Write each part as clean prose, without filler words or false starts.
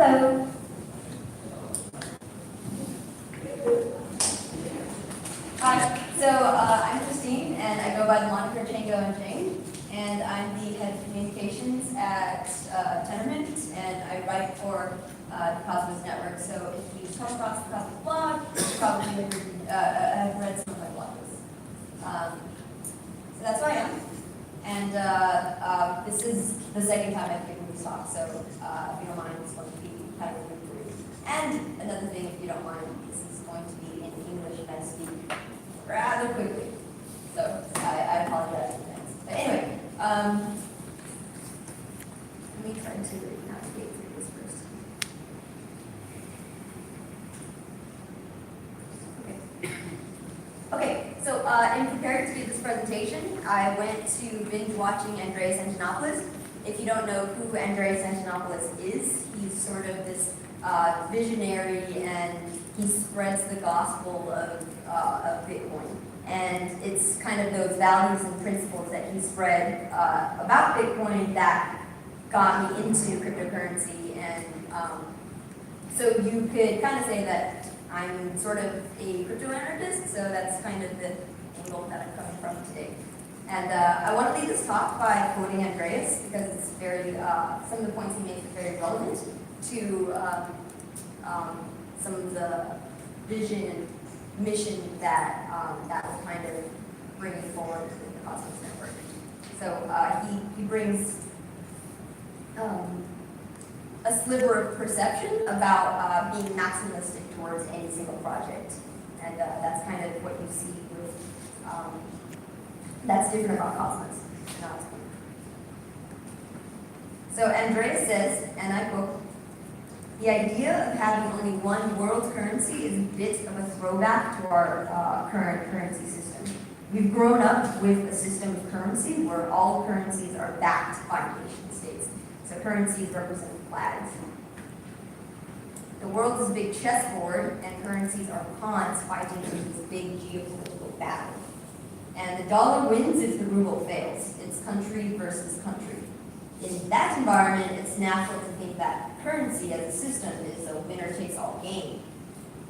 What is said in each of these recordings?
Hello. Hi, so I'm Christine, and I go by the moniker Chango and Jane, and I'm the head of communications at Tenement, and I write for the Cosmos Network. So if you come across the Cosmos blog, you probably have read some of my blog posts. So that's who I am, and this is the second time I've given this talk, so if you don't mind, it's going to be kind of brief. And another thing, if you don't mind, this is going to be in English, and I speak rather quickly, so I apologize in advance. But anyway, let me try to navigate through this first. Okay, so in preparing to do this presentation, I went to binge watching Andreas Antonopoulos. If you don't know who Andreas Antonopoulos is, he's sort of this visionary, and he spreads the gospel of Bitcoin. And it's kind of those values and principles that he spread about Bitcoin that got me into cryptocurrency. And so you could kind of say that I'm sort of a crypto-anarchist, so that's kind of the angle that I'm coming from today. And I want to lead this talk by quoting Andreas, because it's very, some of the points he makes are very relevant to some of the vision and mission that that was kind of bringing forward with the Cosmos Network. So he brings a sliver of perception about being maximalistic towards any single project, and that's kind of what you see with that's different about Cosmos. So Andreas says, and I quote, "The idea of having only one world currency is a bit of a throwback to our current currency system. We've grown up with a system of currency where all currencies are backed by nation states. So currencies represent flags. The world is a big chessboard, and currencies are pawns fighting in this big geopolitical battle. And the dollar wins if the ruble fails. It's country versus country. In that environment, it's natural to think that currency as a system is a winner-takes-all game,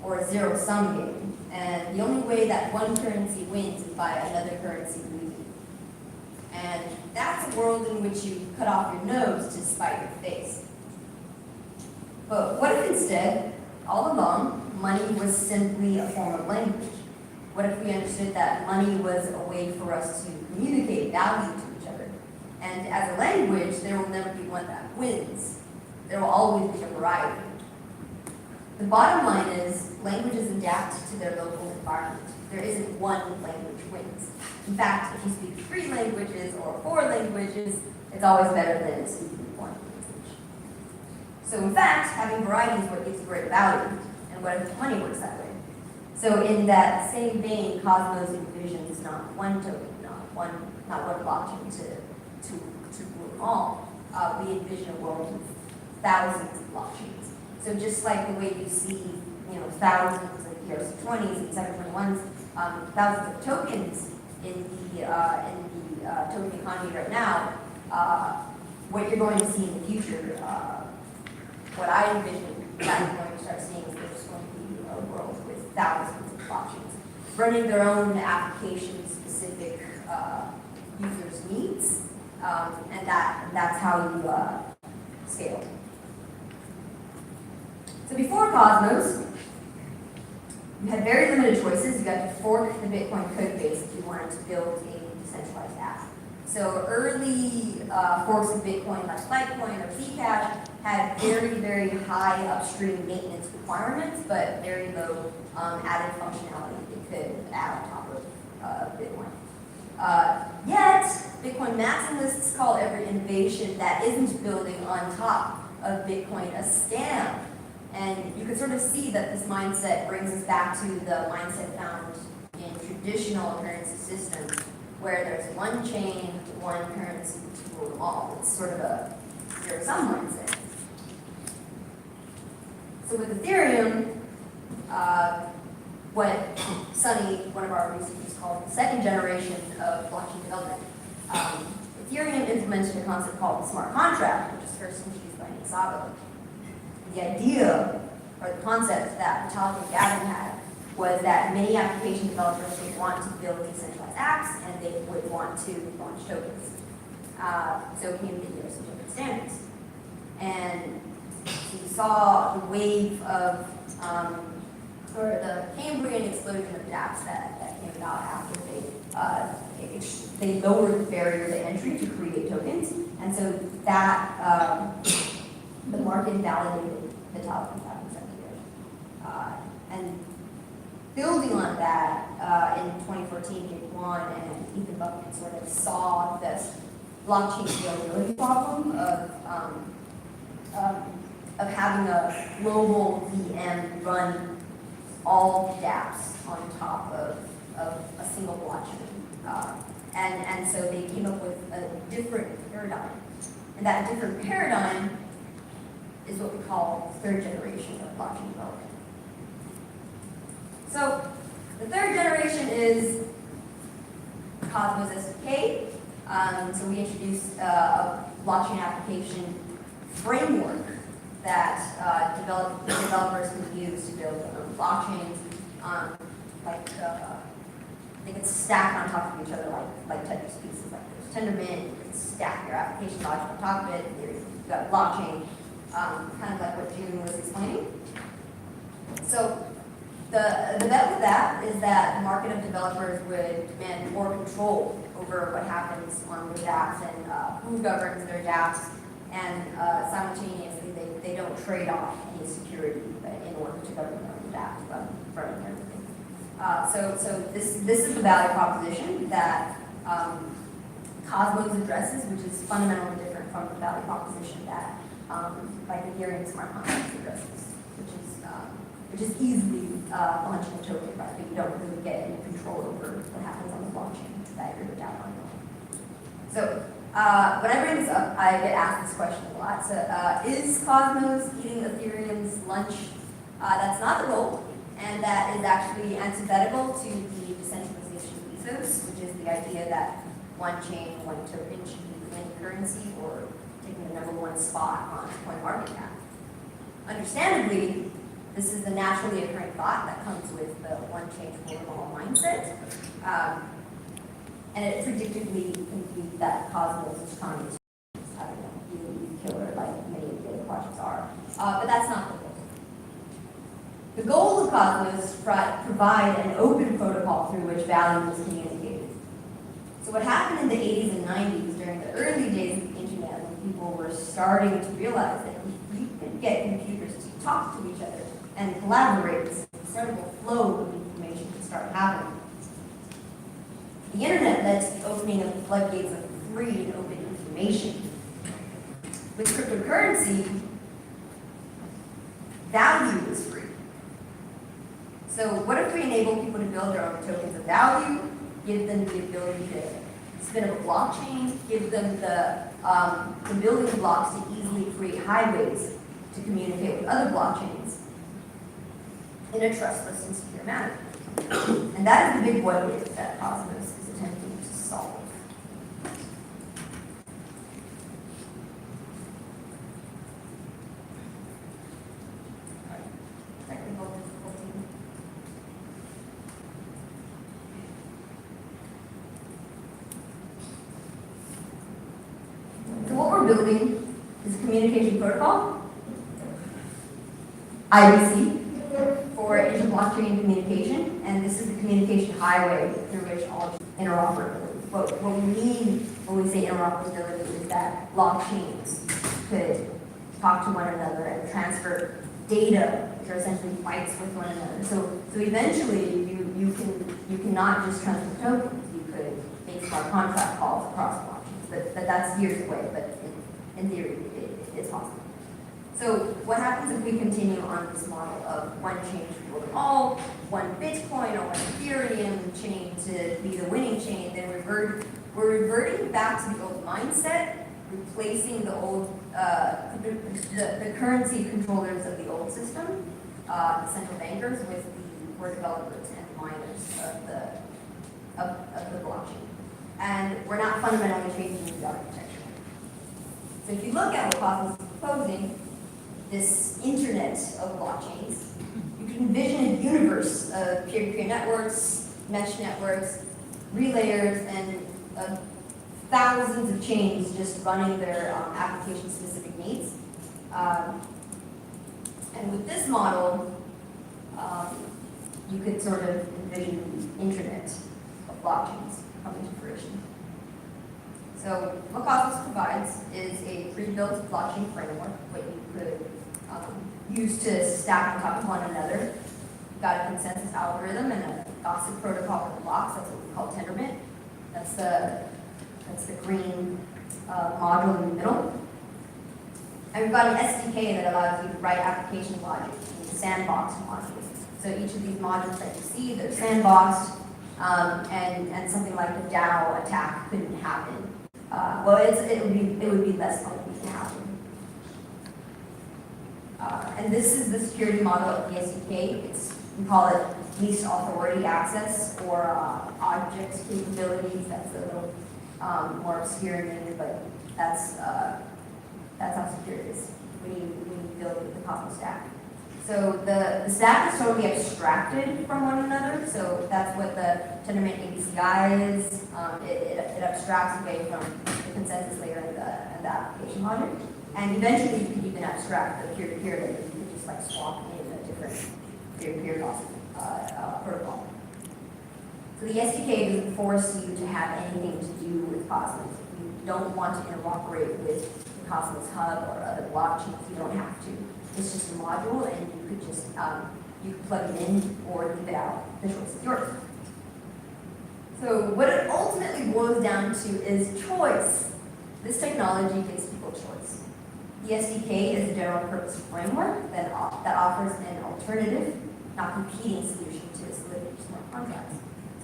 or a zero-sum game. And the only way that one currency wins is by another currency losing. And that's a world in which you cut off your nose to spite your face. But what if instead, all along, money was simply a form of language? What if we understood that money was a way for us to communicate value to each other? And as a language, there will never be one that wins. There will always be a variety. The bottom line is, languages adapt to their local environment. There isn't one language wins. In fact, if you speak 3 languages or 4 languages, it's always better than speaking 1 language. So in fact, having variety is what gives great value. And what if money works that way? So in that same vein, Cosmos envisions not one token, not one blockchain to rule them all. We envision a world with thousands of blockchains. So just like the way you see, thousands of ERC20s and 721s, thousands of tokens in the token economy right now, what you're going to see in the future, what I envision that you're going to start seeing is there's going to be a world with thousands of blockchains running their own application-specific users' needs, and that's how you scale. So before Cosmos, you had very limited choices. You got to fork the Bitcoin code base if you wanted to build a decentralized app. So early forks of Bitcoin, like Litecoin or Zcash, had very, very high upstream maintenance requirements, but very low added functionality it could add on top of Bitcoin. Yet, Bitcoin maximalists call every innovation that isn't building on top of Bitcoin a scam. And you can sort of see that this mindset brings us back to the mindset found in traditional currency systems, where there's one chain, one currency to rule them all. It's sort of a zero-sum mindset. So with Ethereum, what Sunny, one of our researchers, called the second generation of blockchain development, Ethereum implemented a concept called the smart contract, which was first introduced by Nick Szabo. the idea or the concept that Vitalik and Gavin had was that many application developers would want to build decentralized apps and they would want to launch tokens. So came the years of token standards. And you saw the wave of, or the Cambrian explosion of dApps that came about after they lowered the barrier to entry to create tokens. And so that, the market validated Vitalik and Gavin's idea. And building on that, in 2014, Jake Wan and Ethan Buckman sort of saw this blockchain scalability problem of having a global VM run all dApps on top of a single blockchain. And so they came up with a different paradigm. And that different paradigm is what we call third generation of blockchain development. So the third generation is Cosmos SDK. So we introduced a blockchain application framework that developers can use to build their own blockchains. They can stack on top of each other like Tetris pieces. Like there's Tendermint, you can stack your application logic on top of it. You've got blockchain, kind of like what June was explaining. So the bet with that is that the market of developers would demand more control over what happens on their dApps and who governs their dApps, and simultaneously they don't trade off any security in order to govern their own dApps from everything. So this is the value proposition that Cosmos addresses, which is fundamentally different from the value proposition that like Ethereum smart contracts addresses, which is easily launching a token, right? But you don't really get any control over what happens on the blockchain that you're down on. So when I bring this up, I get asked this question a lot. So is Cosmos eating Ethereum's lunch? That's not the goal, and that is actually antithetical to the decentralization ethos, which is the idea that one chain, one token should be the main currency or taking the #1 spot on CoinMarketCap. Understandably, this is the naturally occurring thought that comes with the one change for all mindset. And it predictably concludes that Cosmos is trying to, I don't know, really killer like many of the other projects are. But that's not the goal. The goal of Cosmos is to provide an open protocol through which value is communicated. So what happened in the 80s and 90s during the early days of the internet, when people were starting to realize that you could get computers to talk to each other and collaborate, this incredible flow of information could start happening. The internet led to the opening of the floodgates of free and open information. With cryptocurrency, value is free. So what if we enable people to build their own tokens of value, give them the ability to spin up a blockchain, give them the building blocks to easily create highways to communicate with other blockchains in a trustless and secure manner? And that is the big what if that Cosmos is attempting to solve. Technical difficulty. So what we're building is a communication protocol, IBC, for inter-blockchain communication, and this is the communication highway through which all interoperability. What we mean when we say interoperability is that blockchains could talk to one another and transfer data, which are essentially bytes with one another. So eventually you cannot just transfer tokens. You could make smart contract calls across blockchains, but that's years away. But in theory, it's possible. So what happens if we continue on this model of one chain to rule them all, one Bitcoin or one Ethereum chain to be the winning chain? Then we're reverting back to the old mindset, replacing the old the currency controllers of the old system, the central bankers, with the core developers and miners of the blockchain. And we're not fundamentally changing the architecture. So if you look at what Cosmos is proposing, this internet of blockchains. You can envision a universe of peer-to-peer networks, mesh networks, relayers, and thousands of chains just running their application-specific needs. And with this model, you could sort of envision the internet of blockchains coming to fruition. So what Cosmos provides is a pre-built blockchain framework, what you could use to stack on top of one another. You've got a consensus algorithm and a gossip protocol for the blocks. That's what we call Tendermint. That's the green module in the middle. And we've got an SDK that allows you to write application logic in sandbox modules. So each of these modules that you see, they're sandboxed, and something like the DAO attack couldn't happen. Well, it would be less likely to happen. And this is the security model of the SDK. We call it least authority access or object capabilities. That's a little more obscure name, but that's how secure it is when you build the Cosmos stack. So the stack is totally abstracted from one another. So that's what the Tendermint APCI is. It abstracts away from the consensus layer and the application logic. And eventually you could even abstract the peer-to-peer layer. You could just like swap in a different peer-to-peer protocol. So the SDK doesn't force you to have anything to do with Cosmos. If you don't want to interoperate with the Cosmos Hub or other blockchains, you don't have to. It's just a module, and you could just you could plug it in or leave it out. The choice is yours. So what it ultimately boils down to is choice. This technology gives people choice. The SDK is a general purpose framework that offers an alternative, not competing solution to solidity smart contracts.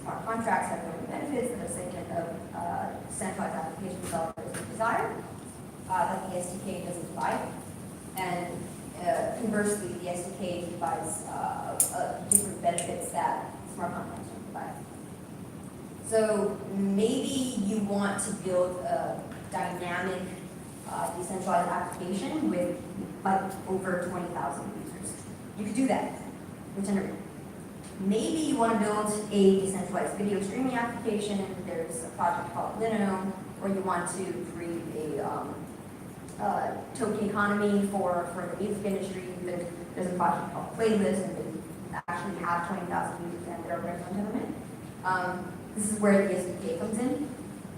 Smart contracts have their own benefits that a segment of centralized application developers desire that the SDK doesn't provide. And conversely, the SDK provides different benefits that smart contracts don't provide. So maybe you want to build a dynamic decentralized application with like over 20,000 users. You could do that with Tendermint. Maybe you want to build a decentralized video streaming application. There's a project called Lino, or you want to create a token economy for the music industry. There's a project called Playlist, and they actually have 20,000 users and they're running on Tendermint. This is where the SDK comes in.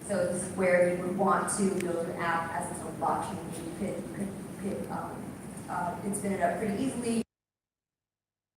So this is where you would want to build an app as its own blockchain. You could spin it up pretty easily.